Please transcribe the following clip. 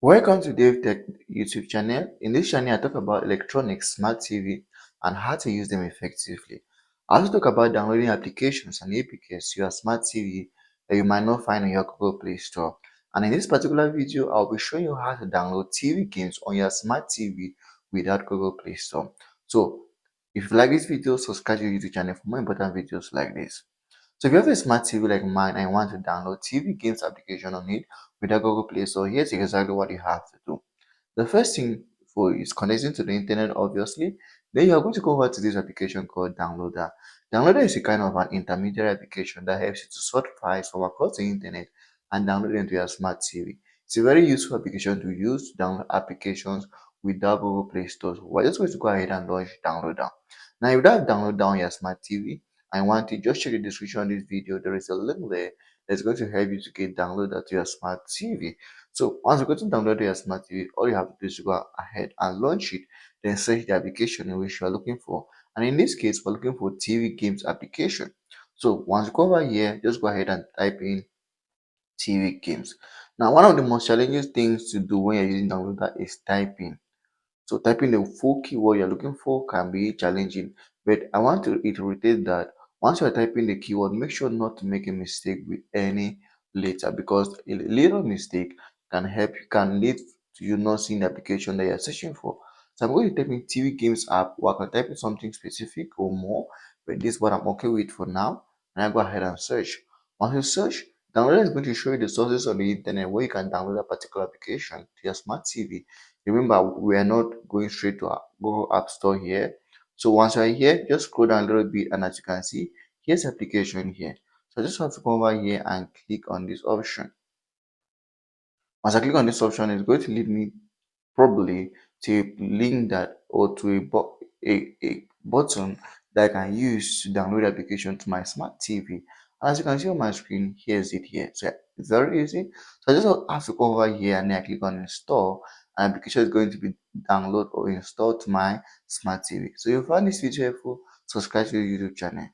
Welcome to Dave Tech YouTube channel. In this channel, I talk about electronics, smart TV, and how to use them effectively. I also talk about downloading applications and APKs to your smart TV that you might not find in your Google Play Store. And in this particular video, I'll be showing you how to download TV games on your smart TV without Google Play Store. So, if you like this video, subscribe to the YouTube channel for more important videos like this. So if you have a smart TV like mine and you want to download TV games application on it without Google Play Store, here's exactly what you have to do. The first thing for is connecting to the internet, obviously. Then you are going to go over to this application called Downloader. Downloader is a kind of an intermediary application that helps you to sort files from across the internet and download them to your smart TV. It's a very useful application to use to download applications without Google Play Store. So we're just going to go ahead and launch Downloader. Now, if you have Downloader on your smart TV and want it, just check the description of this video. There is a link there that's going to help you to get downloaded to your smart TV. So once you go to download your smart TV, all you have to do is to go ahead and launch it, then search the application in which you are looking for. And in this case, we're looking for TV games application. So once you go over here, just go ahead and type in TV games. Now, one of the most challenging things to do when you're using downloader is typing. So typing the full keyword you're looking for can be challenging, but I want to reiterate that once you're typing the keyword, make sure not to make a mistake with any letter, because a little mistake can lead to you not seeing the application that you're searching for. So I'm going to type in TV games app, or I can type in something specific or more, but this is what I'm okay with for now. And I go ahead and search. Once you search, downloader is going to show you the sources on the internet where you can download a particular application to your smart TV. Remember, we are not going straight to our Google App Store here. So once you're here, just scroll down a little bit, and as you can see, here's the application here. So I just have to come over here and click on this option. Once I click on this option, it's going to lead me probably to a link that, or to a button that I can use to download the application to my smart TV. And as you can see on my screen, here's it here. So it's very easy. So I just have to come over here and then I click on install. And application is going to be downloaded or installed to my smart TV. So if you find this video helpful, subscribe to the YouTube channel.